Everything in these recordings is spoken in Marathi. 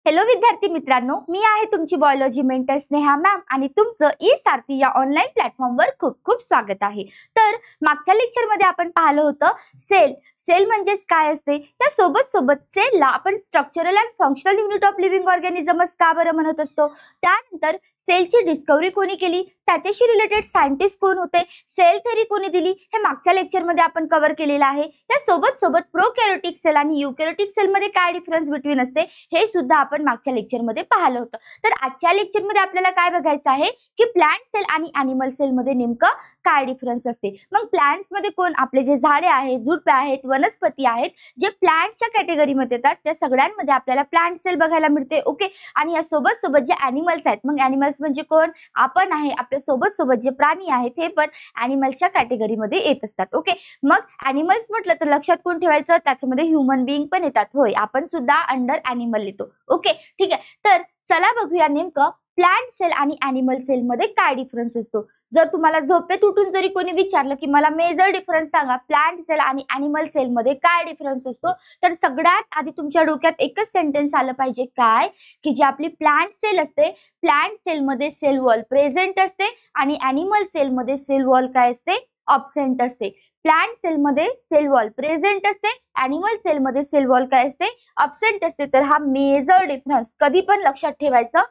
हॅलो विद्यार्थी मित्रांनो, मी आहे तुमची बायोलॉजी मेंटर स्नेहा मॅम आणि तुमचं ई सारथी या ऑनलाईन प्लॅटफॉर्मवर खूप खूप स्वागत आहे। तर मागच्या लेक्चरमध्ये आपण पाहिलं होतं सेल म्हणजेच काय असते, त्या सोबत सेलला आपण structural and functional unit of living ऑर्गॅनिझमच का बरं म्हणत असतो। त्यानंतर सेलची डिस्कव्हरी कोणी केली, त्याच्याशी रिलेटेड सायंटिस्ट कोण होते, सेल थेअरी कोणी दिली, हे मागच्या लेक्चरमध्ये आपण कव्हर केलेलं आहे। त्या सोबत प्रोकॅरियोटिक सेल आणि युकॅरियोटिक सेलमध्ये काय डिफरन्स बिटवीन असते हे सुद्धा आपण मागच्या लेक्चरमध्ये पाहिलं होतं। तर आजच्या लेक्चरमध्ये आपल्याला काय बघायचं आहे की प्लांट सेल आणि ॲनिमल सेलमध्ये नेमकं काय डिफरन्स असते। मग प्लांट्स मध्ये कोण, आपले जे झाडे आहेत, झुडपे आहेत, वनस्पती आहेत, जे प्लांट्सच्या कॅटेगरीमध्ये येतात त्या सगळ्यांमध्ये आपल्याला प्लांट सेल बघायला मिळते। ओके, आणि या सोबत जे ॲनिमल्स आहेत, मग ॲनिमल्स म्हणजे कोण, आपण आहे, आपल्या सोबत जे प्राणी आहेत हे पण ॲनिमल्सच्या कॅटेगरीमध्ये येत असतात। ओके, मग ॲनिमल्स म्हटलं तर लक्षात कोण ठेवायचं, त्याच्यामध्ये ह्युमन बीइंग पण येतात। होय, आपण सुद्धा अंडर ॲनिमल येतो। ओके, ठीक आहे। तर चला बघूया नेमकं प्लांट सेल आणि ॲनिमल सेल मध्ये काय डिफरन्स असतो। जर तुम्हाला झोपेत उठून जरी कोणी विचारलं की मला मेजर डिफरन्स सांगा प्लांट सेल आणि ॲनिमल सेल मध्ये काय डिफरन्स असतो, तर सगळ्यात आधी तुमच्या डोक्यात एकच सेंटेन्स आलं पाहिजे, काय की जी आपली प्लांट सेल असते, प्लांट सेल मध्ये सेल वॉल प्रेझेंट असते आणि ॲनिमल सेल मध्ये सेल वॉल काय असते, ऑब्सेंट असते। प्लांट सेल मध्ये सेल वॉल प्रेझेंट असते, ॲनिमल सेल मध्ये सेल वॉल काय असते, ऑब्सेंट असते। तर हा मेजर डिफरन्स कधी पण लक्षात ठेवायचा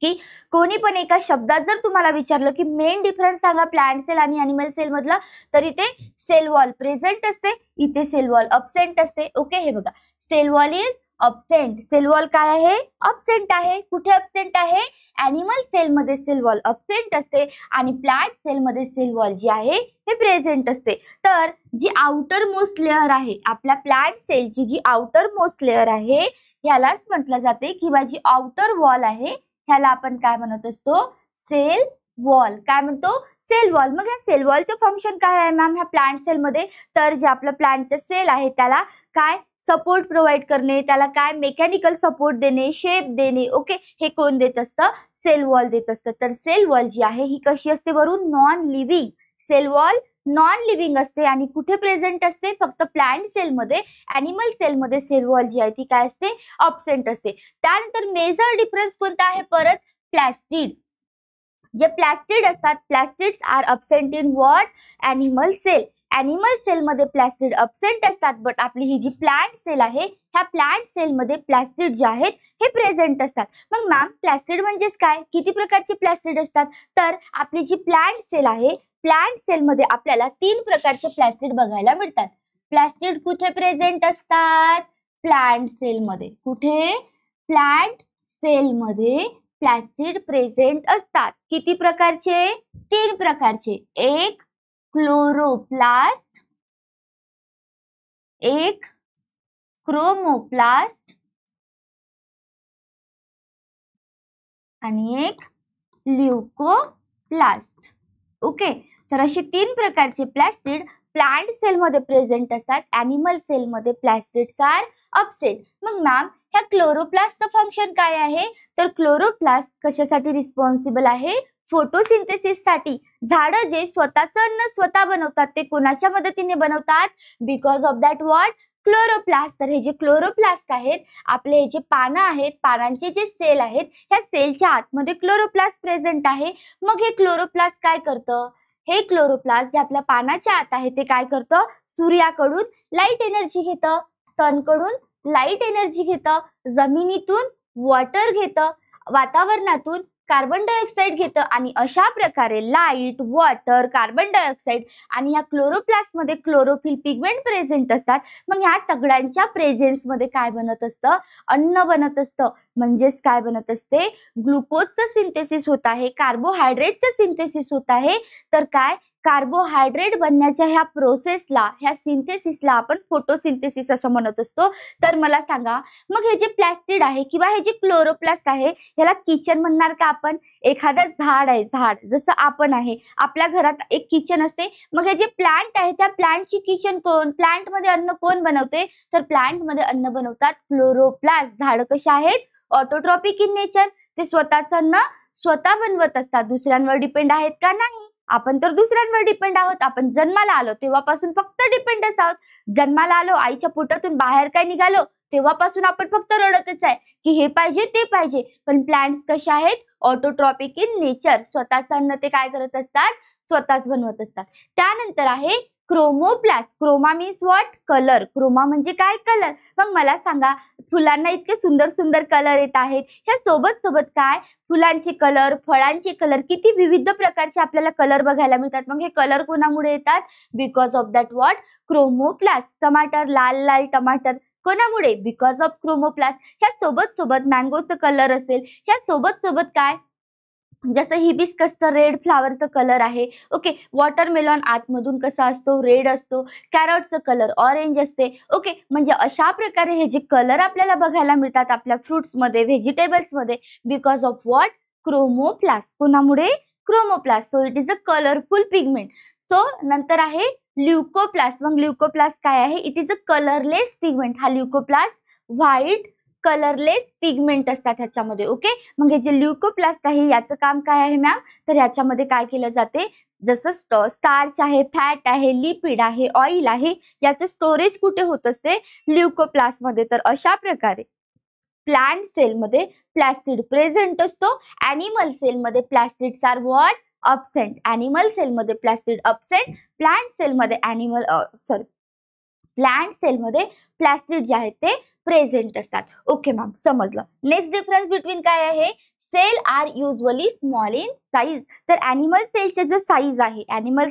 की कोणी पण एका शब्दात जर तुम्हाला विचारलं की मेन डिफरन्स सांगा प्लांट सेल आणि ॲनिमल सेल मधला, तर इथे सेल वॉल प्रेझेंट असते, इथे सेल वॉल ऑब्सेंट असते। ओके, हे बघा, cell wall is absent, cell wall काय आहे, ऑब्सेंट आहे। कुठे ऑब्सेंट आहे, ॲनिमल सेल मध्ये सेल वॉल ऑब्सेंट असते आणि प्लांट सेल मध्ये सेल वॉल जी आहे हे प्रेझेंट असते। तर जी आउटर मोस्ट लेअर आहे आपल्या प्लांट सेलची, जी आउटर मोस्ट लेअर आहे ह्यालाच म्हटलं जाते किंवा जी आउटर वॉल आहे ह्याला आपण काय म्हणत असतो, सेल वॉल। काय म्हणतो, सेल वॉल। मग या सेल वॉलचं फंक्शन काय आहे मॅम ह्या प्लांट सेल मध्ये, तर जे आपलं प्लांटचं सेल आहे त्याला काय सपोर्ट प्रोव्हाइड करणे, त्याला काय मेकॅनिकल सपोर्ट देणे, शेप देणे। ओके, हे कोण देत असतं, सेल वॉल देत असतं। तर सेल वॉल जी आहे ही कशी असते, वरून non living, cell wall non living असते आणि कुठे प्रेझेंट असते, फक्त प्लांट सेल मध्ये। ॲनिमल सेल मध्ये सेल वॉल जी आहे ती काय असते, ऑब्सेंट असते। त्यानंतर मेजर डिफरन्स कोणता आहे, परत प्लॅस्टिड। जे प्लॅस्टिड असतात, plastids are absent in what, animal cell. Animal cell मध्ये प्लॅस्टिड अब्सेंट असतात, बट आपली ही जी प्लांट सेल आहे ह्या प्लांट सेल मध्ये प्लॅस्टिड जे आहेत हे प्रेझेंट असतात। मग मॅम प्लॅस्टिड म्हणजेच काय, किती प्रकारचे प्लॅस्टिड असतात, तर आपली जी प्लांट सेल आहे, प्लांट सेल मध्ये आपल्याला 3 प्रकारचे प्लॅस्टिड बघायला मिळतात। प्लॅस्टिड कुठे प्रेझेंट असतात, प्लांट सेल मध्ये। कुठे, प्लांट सेल मध्ये प्लॅस्टिड प्रेझेंट असतात। किती प्रकारचे, 3 प्रकारचे। एक क्लोरोप्लास्ट, एक क्रोमोप्लास्ट आणि एक ल्युकोप्लास्ट। ओके, तर असे 3 प्रकारचे प्लॅस्टिड प्लांट सेल मध्ये प्रेझेंट असतात, ॲनिमल सेल मध्ये प्लॅस्टिड्स आर अब्सेंट। मग मॅम ह्या क्लोरोप्लास्टचं फंक्शन काय आहे, तर क्लोरोप्लास्ट कशासाठी रिस्पॉन्सिबल आहे, फोटोसिंथेसिस साठी। झाडं जे स्वतःचं अन्न स्वतः बनवतात ते कोणाच्या मदतीने बनवतात, because of that what, chloroplast. तर हे जे क्लोरोप्लास्ट आहेत, आपले हे जे पानं आहेत, पानांचे जे सेल आहेत, ह्या सेलच्या आतमध्ये क्लोरोप्लास्ट प्रेझेंट आहे। मग हे क्लोरोप्लास्ट काय करतं, हे क्लोरोप्लास्ट जे आपल्या पानाच्या आत आहे ते काय करतं, सूर्याकडून लाईट एनर्जी घेतं, सनकडून लाईट एनर्जी घेतं, जमिनीतून वॉटर घेतं, वातावरणातून कार्बन डायऑक्साईड घेतं आणि अशा प्रकारे लाईट, वॉटर, कार्बन डायऑक्साईड आणि या क्लोरोप्लास्ट मध्ये क्लोरोफिल पिगमेंट प्रेझेंट असतात। मग ह्या सगळ्यांच्या प्रेझेन्स मध्ये काय बनत असतं, अन्न बनत असतं। म्हणजेच काय बनत असते, ग्लुकोजचं सिंथेसिस होत आहे, कार्बोहायड्रेटचं सिंथेसिस होत आहे। तर काय, कार्बोहायड्रेट बनण्याच्या ह्या प्रोसेसला, ह्या सिंथेसिसला आपण फोटोसिंथेसिस असं म्हणत असतो। तर मला सांगा, मग हे जे प्लॅस्टिड आहे किंवा हे जे क्लोरोप्लास्ट आहे ह्याला किचन म्हणणार का आपण, एखादं झाड आहे, झाड जसं आपण आहे, आपल्या घरात एक किचन असते। मग हे जे प्लांट आहे त्या प्लांटची किचन कोण, प्लांट मध्ये अन्न कोण बनवते, तर प्लांट मध्ये अन्न बनवतात क्लोरोप्लास्ट। झाडं कशा आहेत, ऑटोट्रॉपिक इन नेचर, ते स्वतःचं अन्न स्वतः बनवत असतात, दुसऱ्यांवर डिपेंड आहेत का, नाही। आपण तर दुसऱ्यांवर डिपेंड आहोत. आपण जन्माला आलो तेव्हापासून फक्त डिपेंडच आहोत. जन्माला आलो, आईच्या पोटातून बाहेर काय निघालो तेव्हापासून आपण फक्त रडतच आहे की हे पाहिजे ते पाहिजे. पण प्लांट्स कशा आहेत? Autotrophic in nature. स्वतःचं अन्न ते काय करत असतात? स्वतःच बनवत असतात. त्यानंतर आहे chromoplast. Chroma means what? Colour. Chroma म्हणजे काय? कलर. मग मला सांगा, फुलांना इतके सुंदर सुंदर कलर येत आहेत, ह्या सोबत सोबत काय फुलांचे कलर, फळांचे कलर, किती विविध प्रकारचे आपल्याला कलर बघायला मिळतात. मग हे कलर कोणामुळे येतात? Because of that what? Chromoplast. टमाटर, लाल लाल टमाटर कोणामुळे? Because of chromoplast. ह्या सोबत सोबत मँगोचं कलर असेल, ह्या सोबत सोबत काय जसं हिबिस्कसचं रेड फ्लावरचं कलर आहे. ओके. वॉटरमेलॉन आतमधून कसा असतो? रेड असतो. कॅरटचं कलर ऑरेंज असते. ओके. म्हणजे अशा प्रकारे हे जे कलर आपल्याला बघायला मिळतात आपल्या फ्रुट्समध्ये, व्हेजिटेबल्समध्ये, बिकॉज ऑफ व्हॉट? क्रोमोप्लास्ट. कोणामुळे? Chromoplast. So it is a colourful pigment. So नंतर आहे ल्युकोप्लास्ट. मग ल्युकोप्लास्ट काय आहे? It is a colourless pigment. हा ल्युकोप्लास्ट व्हाईट कलरलेस पिगमेंट असतात ह्याच्यामध्ये. ओके. मग हे जे ल्युकोप्लास्ट आहे याचं काम काय आहे मॅम? तर ह्याच्यामध्ये काय केलं जाते? जसं स्टार्च आहे, फॅट आहे, लिपिड आहे, ऑइल आहे, याचं स्टोरेज कुठे होत असते? ल्युकोप्लास्ट मध्ये. तर अशा प्रकारे प्लांट सेलमध्ये प्लास्टिड प्रेझेंट असतो. ॲनिमल सेलमध्ये plastids are what? Absent. Animal सेलमध्ये प्लास्टिड अब्सेंट. प्लांट सेलमध्ये प्लांट सेलमध्ये प्लास्टिड जे आहेत ते प्रेझेंट असतात. ओके मॅम, समजलं. नेक्स्ट डिफरन्स बिटवीन काय आहे? Cell are usually small in size. तर ॲनिमल सेलचे जे साईज आहे, ॲनिमल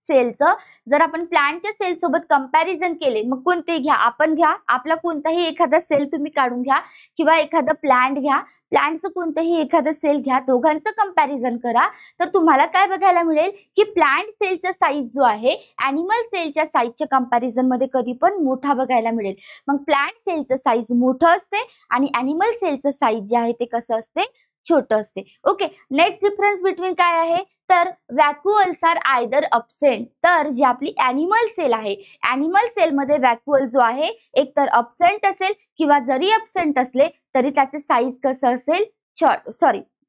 सेलचं जर आपण प्लांटच्या सेल सोबत कंपॅरिझन केले, मग कोणते घ्या, आपण घ्या आपला कोणताही एखादा सेल तुम्ही काढून घ्या किंवा एखादा प्लांट घ्या, प्लांटचं कोणतंही एखादं सेल घ्या, दोघांचं कंपॅरिझन करा, तर तुम्हाला काय बघायला मिळेल की प्लांट सेलचा साईज जो आहे ॲनिमल सेलच्या साईजच्या कंपॅरिझन मध्ये कधी पण मोठा बघायला मिळेल. मग प्लांट सेलचं साईज मोठं असते आणि ॲनिमल सेलचं साईज जे आहे ते कसं असते? छोटं असते. ओके. नेक्स्ट डिफरन्स बिटवीन काय आहे? तर व्हॅक्युअल्स आर आयदर अब्सेंट. तर जी आपली ॲनिमल सेल आहे, ॲनिमल सेलमध्ये व्हॅक्युअल जो आहे एकतर अब्सेंट असेल किंवा जरी अब्सेंट असले तरी त्याचे साईज कसं असेल?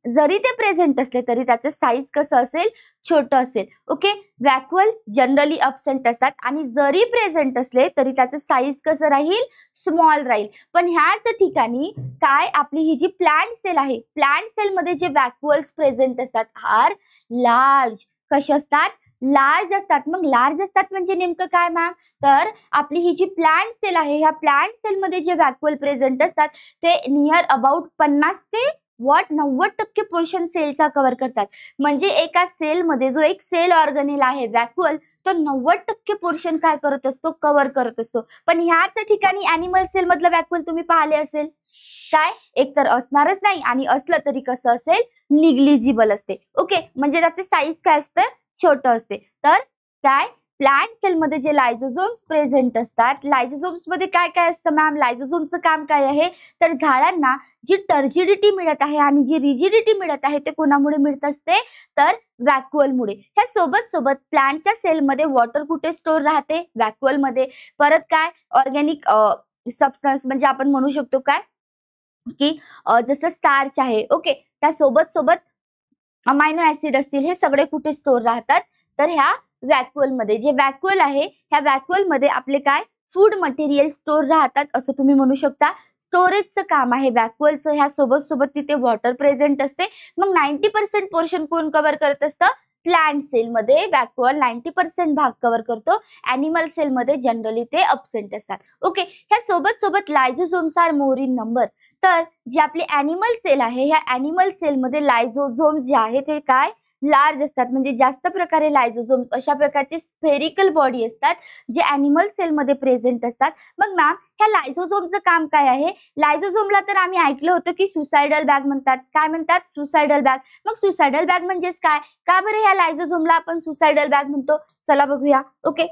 जरी ते प्रेझेंट असले तरी त्याचं साईज कसं असेल? छोटं असेल. ओके. व्हॅक्युअल जनरली अब्सेंट असतात आणि जरी प्रेझेंट असले तरी त्याचं साईज कसं राहील? स्मॉल राहील. पण ह्याच ठिकाणी काय आपली ही जी प्लांट सेल आहे, प्लांट सेलमध्ये जे व्हॅक्युअल्स प्रेझेंट असतात आर लार्ज. कसे असतात? लार्ज असतात. मग लार्ज असतात म्हणजे नेमकं काय मॅम? तर आपली ही जी प्लांट सेल आहे, ह्या प्लांट सेलमध्ये जे व्हॅक्युअल प्रेझेंट असतात ते नियर अबाउट 50 ते 90% पोर्शन सेलचा कव्हर करतात. म्हणजे एका सेलमध्ये जो एक सेल ऑर्गनेल आहे व्हॅक्युअल, तो 90% पोर्शन काय करत असतो? कव्हर करत असतो. पण ह्याच ठिकाणी ॲनिमल सेल मधलं व्हॅक्युअल तुम्ही पाहिले असेल काय? एकतर असणारच नाही आणि असलं तरी कसं असेल? निग्लिजिबल असते. ओके. म्हणजे त्याचे साईज काय असतं? छोटं असते. तर काय प्लांट सेलमध्ये जे लायझोझोम्स प्रेझेंट असतात, लायझोझोम्स मध्ये काय काय असतं मॅम? लायझोझोमचं काम काय आहे? तर झाडांना जी टर्जिडिटी मिळत आहे आणि जी रिजिडिटी मिळत आहे ते कोणामुळे मिळत असते? तर व्हॅक्युअलमुळे. ह्या सोबत सोबत प्लांटच्या सेलमध्ये वॉटर कुठे स्टोर राहते? व्हॅक्युअलमध्ये. परत काय ऑर्गॅनिक सबस्टन्स म्हणजे आपण म्हणू शकतो काय की जसं स्टार्च आहे. ओके. त्या सोबत सोबत अमायनो ऍसिड असतील, हे सगळे कुठे स्टोर राहतात? तर ह्या व्हॅक्युअलमध्ये. जे व्हॅक्युअल आहे ह्या व्हॅक्युअलमध्ये आपले काय फूड मटेरियल स्टोर राहतात असं तुम्ही म्हणू शकता. स्टोरेजचं काम आहे व्हॅक्युअलचं. ह्या सोबत सोबत तिथे वॉटर प्रेझेंट असते. मग 90% पोर्शन कोण कव्हर करत असतं? प्लांट सेलमध्ये व्हॅक्युअल 90% भाग कव्हर करतो. ॲनिमल सेलमध्ये जनरली ते अब्सेंट असतात. ओके. ह्या सोबत सोबत लायझोझोम्स आर मोर इन नंबर. तर जे आपले ॲनिमल सेल आहे, ह्या ॲनिमल सेलमध्ये लायझोझोम जे आहे ते काय लार्ज असतात. म्हणजे जास्त प्रकारे लायझोझोम्स अशा प्रकारचे स्फेरिकल बॉडी असतात जे ॲनिमल सेलमध्ये प्रेझेंट असतात. मग मॅम ह्या लायझोझोमचं काम काय आहे? लायझोझोमला तर आम्ही ऐकलं होतं की सुसायडल बॅग म्हणतात. काय म्हणतात? Suicidal bag. मग सुसायडल बॅग म्हणजेच काय? का बरं ह्या लायझोझोमला आपण सुसायडल बॅग म्हणतो? चला बघूया. ओके.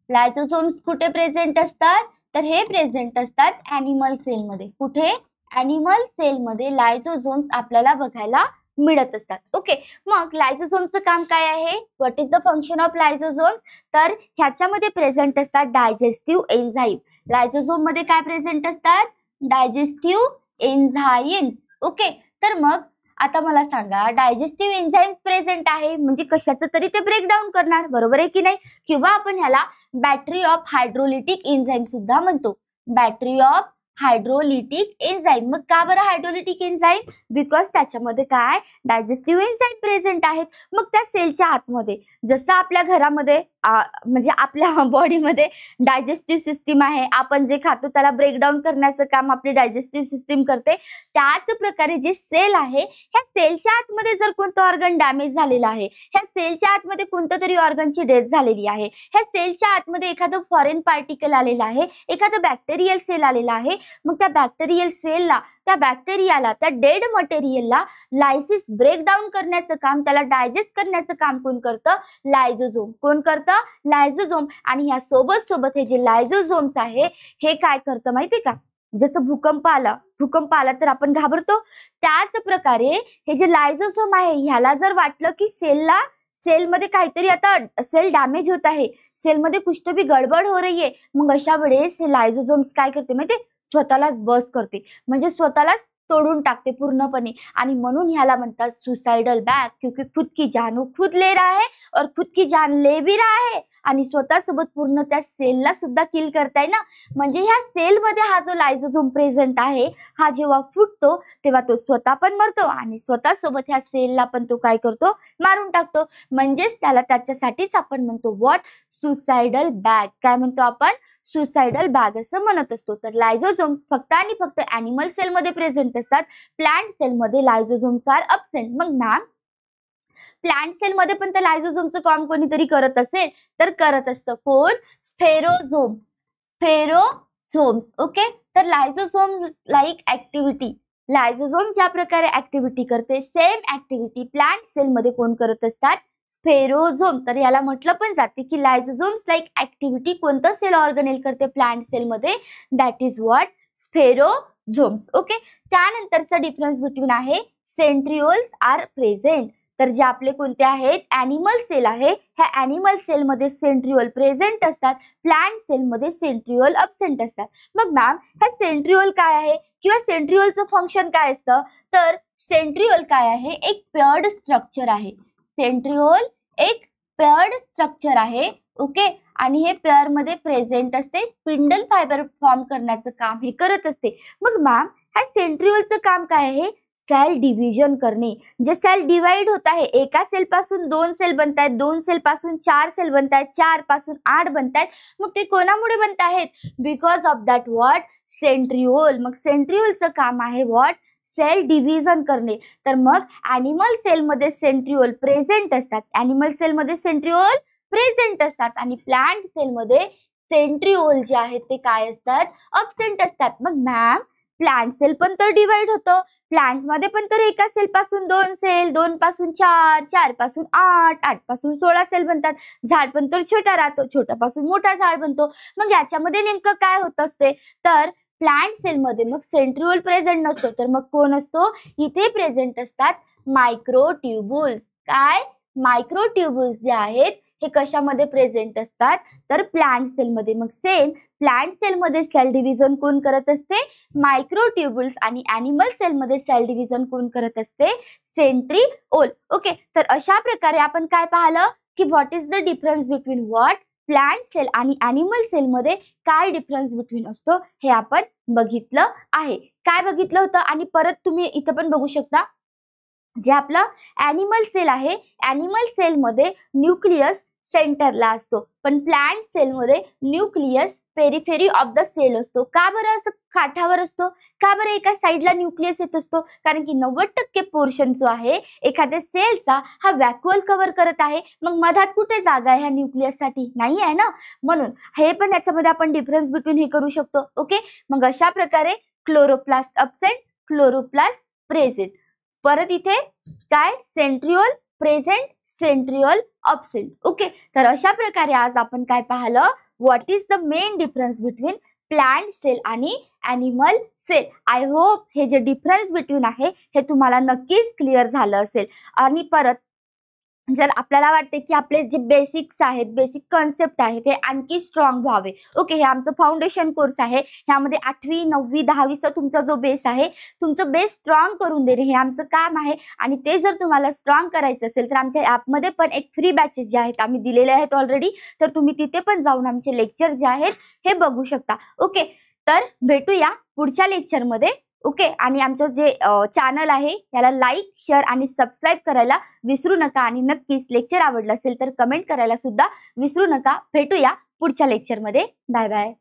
लायझोझोम्स कुठे प्रेझेंट असतात? तर हे प्रेझेंट असतात ॲनिमल सेलमध्ये. कुठे? ॲनिमल सेलमध्ये लायझोझोम्स आपल्याला बघायला मिळत असतात. ओके. मग लायझोझोमचं काम काय आहे? What is the function of lysosome? तर ह्याच्यामध्ये प्रेझेंट असतात डायजेस्टिव्ह एन्झाईम. लायझोझोम मध्ये काय प्रेझेंट असतात? Digestive enzymes. ओके, तर मग आता मला सांगा, डायजेस्टिव्ह एन्झाईम्स प्रेझेंट आहे म्हणजे कशाचं तरी ते ब्रेकडाऊन करणार, बरोबर आहे की नाही? किंवा आपण ह्याला बॅटरी ऑफ हायड्रोलिटिक एन्झाईम सुद्धा म्हणतो. Battery of hydrolytic enzyme. मग का बरं हायड्रोलिटिक एन्झाईम? बिकॉज त्याच्यामध्ये काय डायजेस्टिव्ह एन्झाईम प्रेझेंट आहेत. मग त्या सेलच्या आतमध्ये जसं आपल्या घरामध्ये म्हणजे आपल्या बॉडीमध्ये डायजेस्टिव्ह सिस्टीम आहे, आपण जे खातो त्याला ब्रेकडाऊन करण्याचं काम आपली डायजेस्टिव्ह सिस्टीम करते, त्याच प्रकारे जे सेल आहे ह्या सेलच्या आतमध्ये जर कोणतं ऑर्गन डॅमेज झालेलं आहे, ह्या सेलच्या आतमध्ये कोणत्या तरी ऑर्गनची डेथ झालेली आहे, ह्या सेलच्या आतमध्ये एखादं फॉरेन पार्टिकल आलेलं आहे, एखादं बॅक्टेरियल सेल आलेला आहे, मग त्या बॅक्टेरियल सेलला, त्या बॅक्टेरियाला, त्या डेड मटेरियलला लायसिस ब्रेकडाऊन करण्याचं काम, त्याला डायजेस्ट करण्याचं काम कोण करतं? लायझोझोम. कोण करतं? लायझोझोम. आणि या सोबत हे जे लायझोझोम्स आहे हे काय करतं माहितीये का? जसं भूकंप आला तर आपण घाबरतो, त्याच प्रकारे हे जे लायझोझोम आहे ह्याला जर वाटलं की सेलमध्ये काहीतरी आता सेल डॅमेज होत आहे, सेलमध्ये कुछ तो भी गडबड हो रही है, मग अशा वेळेस हे लायझोझोम्स काय करते माहितीये? स्वतःलाच बस करते, म्हणजे स्वतःलाच तोडून टाकते पूर्णपणे. आणि म्हणून ह्याला म्हणतात सुसाइडल बॅग, क्योंकि खुद की जान वो खुद ले रहा है और खुद की जान ले भी रहा है, आणि स्वतःसोबत पूर्ण त्या सेलला सुद्धा किल करताय ना. म्हणजे ह्या सेलमध्ये हा जो लायझोझोम प्रेझेंट आहे हा जेव्हा फुटतो तेव्हा तो स्वतः पण मरतो आणि स्वतःसोबत ह्या सेलला पण तो काय करतो? मारून टाकतो. म्हणजेच त्याला त्याच्यासाठीच आपण म्हणतो व्हॉट? Suicidal bag. काय म्हणतो आपण? सुसाइडल बॅग असं म्हणत असतो. तर लायझोझोम्स फक्त आणि फक्त ॲनिमल सेलमध्ये प्रेझेंट असतात, प्लांट सेलमध्ये लायझोझोम्स आर अब्सेंट. मग मॅम प्लांट सेलमध्ये पण त्या लायझोझोमचं काम कोणीतरी करत असेल तर करत असतं. कोण? स्फेरोझोम. स्फेरोझोम्स. ओके, तर लायझोझोम लाईक ऍक्टिव्हिटी, लायझोझोम ज्या प्रकारे ऍक्टिव्हिटी करते सेम ऍक्टिव्हिटी प्लांट सेलमध्ये कोण करत असतात? स्फेरोझोम. तर याला म्हटलं पण जाते की लायझोझोम्स लाईक ऍक्टिव्हिटी कोणतं सेल ऑर्गनेल करते प्लांट सेलमध्ये? That is what? Spherosomes. Okay, त्यानंतरचा डिफरन्स बिटवीन आहे सेंट्रिओल्स आर प्रेझेंट. तर जे आपले कोणते आहेत? ॲनिमल सेल आहे, ह्या ॲनिमल सेलमध्ये सेंट्रिओल प्रेझेंट असतात, प्लांट सेलमध्ये सेंट्रिओल अब्सेंट असतात. मग मॅम ह्या सेंट्रिओल काय आहे किंवा सेंट्रिओलचं फंक्शन काय असतं? तर सेंट्रिओल काय आहे? एक पेअर्ड स्ट्रक्चर आहे. सेंट्रिओल एक पेअर्ड स्ट्रक्चर आहे. ओके, आणि हे पेअर मध्ये प्रेझेंट असते, स्पिंडल फायबर फॉर्म करण्याचं काम हे करत असते. मग मॅम ह्या सेंट्रिओलचं काम काय आहे? सेल डिव्हिजन करणे. जे सेल डिवाइड होत आहे, एका सेल पासून 2 सेल बनतायत, 2 सेल पासून 4 सेल बनतायत, 4 पासून 8 बनतायत, मग ते कोणामुळे बनत आहेत? Because of that what? Centriole. मग सेंट्रिओलचं काम आहे व्हॉट? सेल डिव्हिजन करणे. तर मग ॲनिमल सेलमध्ये सेंट्रिओल प्रेझेंट असतात, ॲनिमल सेलमध्ये सेंट्रिओल प्रेझेंट असतात, आणि प्लांट सेलमध्ये सेंट्रिओल जे आहेत ते काय असतात? अब्सेंट असतात. मग मॅम प्लांट सेल पण तर डिवाइड होतं, प्लांट मध्ये पण तर एका सेल पासून 2 सेल, 2 पासून 4, 4 पासून 8, 8 पासून 16 सेल बनतात. झाड पण तर छोटा राहतो, छोट्यापासून मोठा झाड बनतो. मग याच्यामध्ये नेमकं काय होत असते? तर प्लांट सेलमध्ये मग सेंट्रिओल प्रेझेंट नसतो, तर मग कोण असतो? इथे प्रेझेंट असतात मायक्रोट्युब्युल्स. काय? मायक्रोट्युब्युल्स जे आहेत हे कशामध्ये प्रेझेंट असतात? तर प्लांट सेलमध्ये. मग सेम प्लांट सेलमध्ये सेल डिव्हिजन कोण करत असते? मायक्रोट्युब्युल्स. आणि ॲनिमल सेलमध्ये सेल डिव्हिजन कोण करत असते? सेंट्रिओल. ओके, तर अशा प्रकारे आपण काय पाहिलं की what is the difference between what? Plant cell आणि ॲनिमल सेलमध्ये काय डिफरन्स बिटवीन असतो हे आपण बघितलं आहे. काय बघितलं होतं? आणि परत तुम्ही इथं पण बघू शकता, जे आपलं ॲनिमल सेल आहे, ॲनिमल सेलमध्ये न्यूक्लियस सेंटरला असतो, पण प्लांट सेलमध्ये nucleus periphery of the cell असतो. का बरं असं काठावर असतो? का बरं एका साईडला न्यूक्लियस येत असतो? कारण की 90% पोर्शन जो आहे एखाद्या सेलचा हा व्हॅक्युअल कव्हर करत आहे. मग मधात कुठे जागा आहे ह्या न्यूक्लियससाठी? नाही आहे ना. म्हणून हे पण याच्यामध्ये आपण डिफरन्स बिटवीन हे करू शकतो. ओके, मग अशा प्रकारे क्लोरोप्लास्ट अब्सेंट, क्लोरोप्लास्ट प्रेझेंट. परत इथे काय? Centriole present, centriole absent. Okay, तर अशा प्रकारे आज आपण काय पाहिलं? What is the main difference between plant cell आणि ॲनिमल सेल. आय होप हे जे डिफरन्स बिटवीन आहे हे तुम्हाला नक्कीच क्लिअर झालं असेल. आणि परत जर आपल्याला वाटते की आपले जे बेसिक्स आहेत, बेसिक कॉन्सेप्ट आहेत ते आणखी स्ट्रॉंग व्हावे. ओके, हे आमचं फाउंडेशन कोर्स आहे. ह्यामध्ये 8वी 9वी 10वीचा तुमचा जो बेस आहे, तुमचं बेस स्ट्रॉंग करून देणे हे आमचं काम आहे. आणि ते जर तुम्हाला स्ट्रॉंग करायचं असेल तर आमच्या ॲपमध्ये पण एक फ्री बॅचेस जे आहेत आम्ही दिलेले आहेत ऑलरेडी, तर तुम्ही तिथे पण जाऊन आमचे लेक्चर जे आहेत हे बघू शकता. ओके, तर भेटूया पुढच्या लेक्चरमध्ये. ओके, आणि आमचं जे चॅनल आहे त्याला लाईक, शेअर आणि सबस्क्राईब करायला विसरू नका. आणि नक्कीच लेक्चर आवडलं असेल तर कमेंट करायला सुद्धा विसरू नका. भेटूया पुढच्या लेक्चरमध्ये. Bye bye.